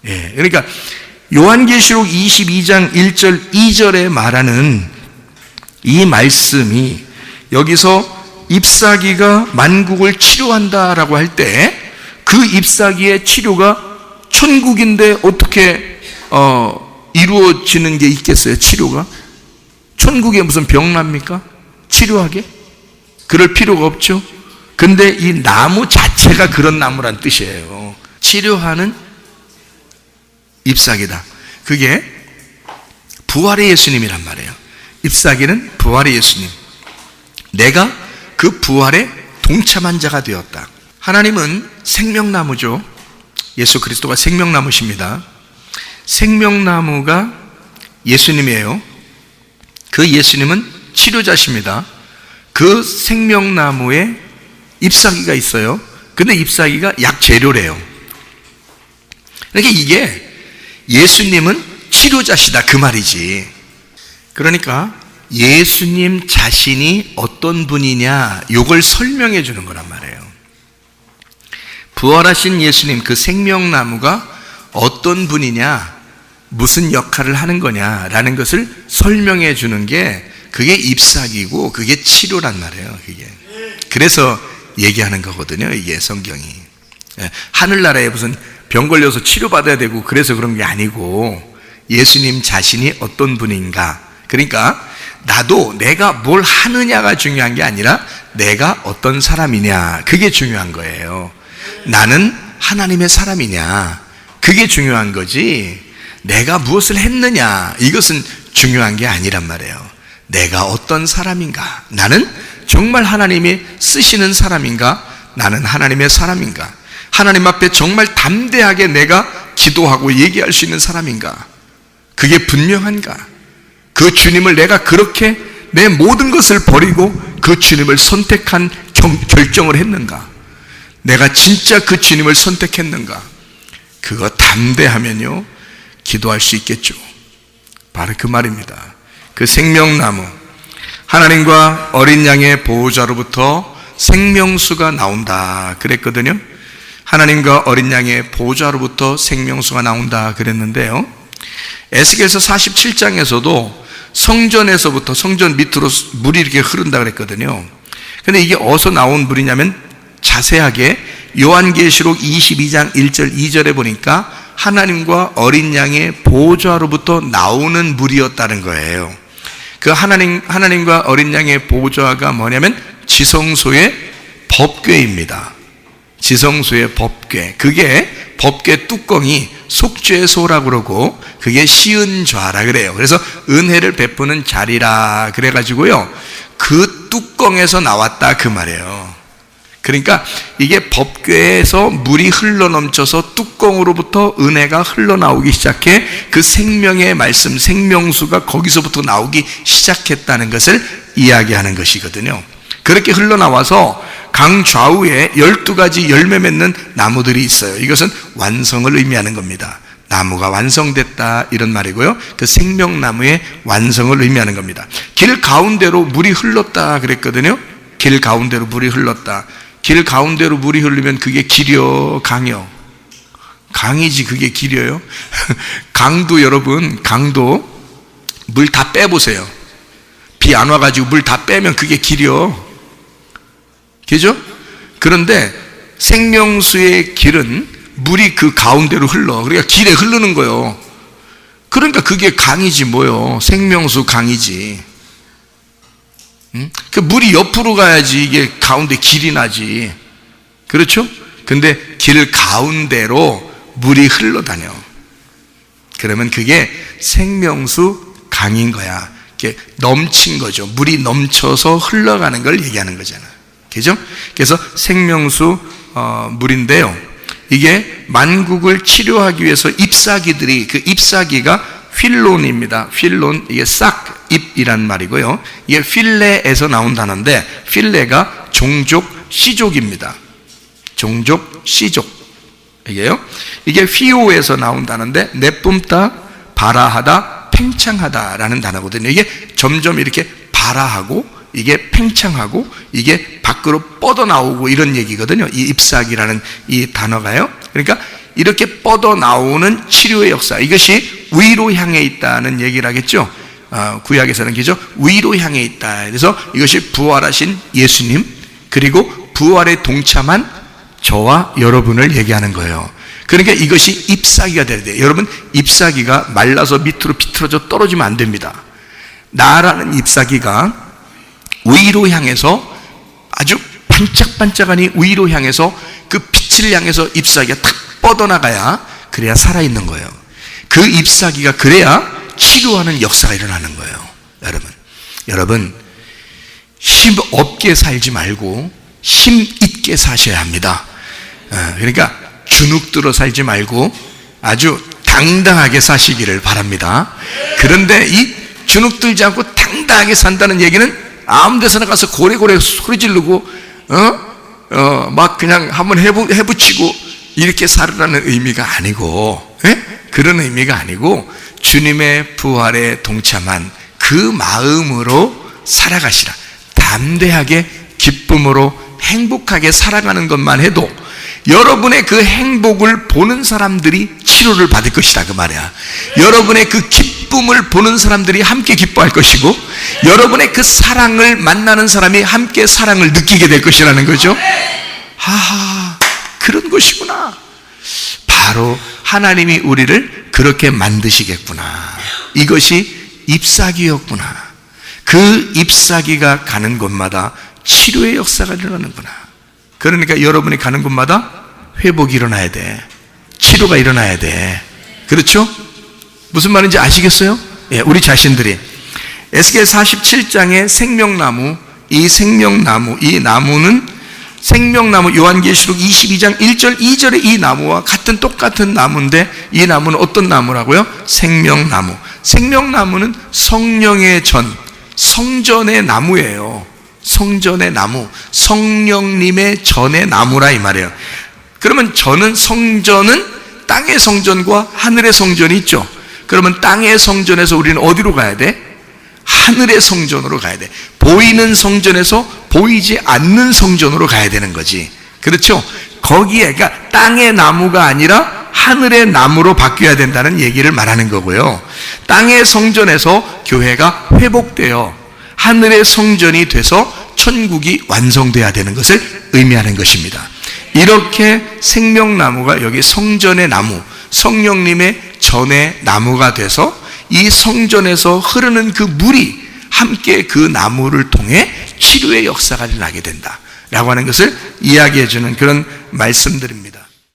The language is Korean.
예, 그러니까 요한계시록 22장 1절 2절에 말하는 이 말씀이 여기서 잎사귀가 만국을 치료한다라고 할 때 그 잎사귀의 치료가 천국인데 어떻게 이루어지는 게 있겠어요? 치료가? 천국에 무슨 병 납니까? 치료하게? 그럴 필요가 없죠. 근데 이 나무 자체가 그런 나무란 뜻이에요. 치료하는 잎사귀다. 그게 부활의 예수님이란 말이에요. 잎사귀는 부활의 예수님. 내가 그 부활에 동참한 자가 되었다. 하나님은 생명나무죠. 예수 그리스도가 생명나무십니다. 생명나무가 예수님이에요. 그 예수님은 치료자십니다. 그 생명나무에 잎사귀가 있어요. 근데 잎사귀가 약재료래요. 그러니까 이게 예수님은 치료자시다 그 말이지. 그러니까 예수님 자신이 어떤 분이냐 이걸 설명해 주는 거란 말이에요. 부활하신 예수님 그 생명나무가 어떤 분이냐, 무슨 역할을 하는 거냐라는 것을 설명해 주는 게 그게 잎사귀고 그게 치료란 말이에요. 그게. 그래서 얘기하는 거거든요. 이게 성경이. 하늘나라에 무슨 병 걸려서 치료받아야 되고 그래서 그런 게 아니고 예수님 자신이 어떤 분인가. 그러니까 나도 내가 뭘 하느냐가 중요한 게 아니라 내가 어떤 사람이냐 그게 중요한 거예요. 나는 하나님의 사람이냐 그게 중요한 거지 내가 무엇을 했느냐 이것은 중요한 게 아니란 말이에요. 내가 어떤 사람인가, 나는 정말 하나님이 쓰시는 사람인가, 나는 하나님의 사람인가, 하나님 앞에 정말 담대하게 내가 기도하고 얘기할 수 있는 사람인가, 그게 분명한가, 그 주님을 내가 그렇게 내 모든 것을 버리고 그 주님을 선택한 결정을 했는가, 내가 진짜 그 주님을 선택했는가, 그거 담대하면요 기도할 수 있겠죠. 바로 그 말입니다. 그 생명나무, 하나님과 어린 양의 보호자로부터 생명수가 나온다 그랬거든요. 하나님과 어린 양의 보호자로부터 생명수가 나온다 그랬는데요, 에스겔서 47장에서도 성전에서부터 성전 밑으로 물이 이렇게 흐른다 그랬거든요. 근데 이게 어디서 나온 물이냐면 자세하게 요한계시록 22장 1절 2절에 보니까 하나님과 어린 양의 보호자로부터 나오는 물이었다는 거예요. 그 하나님과 어린 양의 보호자가 뭐냐면 지성소의 법궤입니다. 지성소의 법궤. 그게 법궤 뚜껑이 속죄소라고 그러고 그게 시은좌라 그래요. 그래서 은혜를 베푸는 자리라 그래가지고요 그 뚜껑에서 나왔다 그 말이에요. 그러니까 이게 법궤에서 물이 흘러넘쳐서 뚜껑으로부터 은혜가 흘러나오기 시작해 그 생명의 말씀, 생명수가 거기서부터 나오기 시작했다는 것을 이야기하는 것이거든요. 그렇게 흘러나와서 강 좌우에 12가지 열매 맺는 나무들이 있어요. 이것은 완성을 의미하는 겁니다. 나무가 완성됐다 이런 말이고요, 그 생명나무의 완성을 의미하는 겁니다. 길 가운데로 물이 흘렀다 그랬거든요. 길 가운데로 물이 흘렀다. 길 가운데로 물이 흐르면 그게 길이요, 강이요? 강이지 그게 길이요? 강도 여러분, 강도 물 다 빼보세요. 비 안 와가지고 물 다 빼면 그게 길이요. 그죠? 그런데 생명수의 길은 물이 그 가운데로 흘러. 그러니까 길에 흐르는 거예요. 그러니까 그게 강이지 뭐요. 생명수 강이지. 그 물이 옆으로 가야지 이게 가운데 길이 나지. 그렇죠? 근데 길 가운데로 물이 흘러다녀. 그러면 그게 생명수 강인 거야. 이렇게 넘친 거죠. 물이 넘쳐서 흘러가는 걸 얘기하는 거잖아. 그죠? 그래서 생명수 물인데요, 이게 만국을 치료하기 위해서 잎사귀들이, 그 잎사귀가 필론입니다. 필론, 이게 싹, 잎이란 말이고요. 이게 필레에서 나온 단어인데, 필레가 종족, 씨족입니다. 종족, 씨족. 이게요. 이게 피오에서 나온 단어인데, 내뿜다, 발아하다, 팽창하다라는 단어거든요. 이게 점점 이렇게 발아하고, 이게 팽창하고, 이게 밖으로 뻗어나오고 이런 얘기거든요. 이 잎사귀라는 이 단어가요. 그러니까 이렇게 뻗어나오는 치료의 역사, 이것이 위로 향해 있다는 얘기를 하겠죠. 구약에서는 그죠? 위로 향해 있다. 그래서 이것이 부활하신 예수님, 그리고 부활에 동참한 저와 여러분을 얘기하는 거예요. 그러니까 이것이 잎사귀가 돼야 돼요. 여러분, 잎사귀가 말라서 밑으로 비틀어져 떨어지면 안 됩니다. 나라는 잎사귀가 위로 향해서 아주 반짝반짝하니 위로 향해서 그 빛을 향해서 잎사귀가 탁 뻗어나가야, 그래야 살아있는 거예요. 그 잎사귀가 그래야 치료하는 역사가 일어나는 거예요. 여러분 힘 없게 살지 말고 힘 있게 사셔야 합니다. 그러니까 주눅들어 살지 말고 아주 당당하게 사시기를 바랍니다. 그런데 이 주눅들지 않고 당당하게 산다는 얘기는 아무 데서나 가서 고래고래 소리 지르고 막 그냥 한번 해붙이고 이렇게 살으라는 의미가 아니고, 그런 의미가 아니고 주님의 부활에 동참한 그 마음으로 살아가시라. 담대하게 기쁨으로 행복하게 살아가는 것만 해도 여러분의 그 행복을 보는 사람들이 치료를 받을 것이다, 그 말이야. 여러분의 그 기쁨을 보는 사람들이 함께 기뻐할 것이고, 여러분의 그 사랑을 만나는 사람이 함께 사랑을 느끼게 될 것이라는 거죠. 하하, 그런 것이구나. 바로 하나님이 우리를 그렇게 만드시겠구나. 이것이 잎사귀였구나. 그 잎사귀가 가는 곳마다 치료의 역사가 일어나는구나. 그러니까 여러분이 가는 곳마다 회복이 일어나야 돼. 치료가 일어나야 돼. 그렇죠? 무슨 말인지 아시겠어요? 예, 우리 자신들이 에스겔 47장의 생명나무, 이 나무는 생명나무, 요한계시록 22장 1절 2절의 이 나무와 똑같은 나무인데, 이 나무는 어떤 나무라고요? 생명나무. 생명나무는 성령의 성전의 나무예요. 성전의 나무, 성령님의 전의 나무라 이 말이에요. 그러면 성전은 땅의 성전과 하늘의 성전이 있죠. 그러면 땅의 성전에서 우리는 어디로 가야 돼? 하늘의 성전으로 가야 돼. 보이는 성전에서 보이지 않는 성전으로 가야 되는 거지. 그렇죠? 거기에, 그러니까 땅의 나무가 아니라 하늘의 나무로 바뀌어야 된다는 얘기를 말하는 거고요. 땅의 성전에서 교회가 회복되어 하늘의 성전이 돼서 천국이 완성돼야 되는 것을 의미하는 것입니다. 이렇게 생명나무가 여기 성전의 나무, 성령님의 전의 나무가 돼서 이 성전에서 흐르는 그 물이 함께 그 나무를 통해 치료의 역사가 일어나게 된다라고 하는 것을 이야기해 주는 그런 말씀들입니다.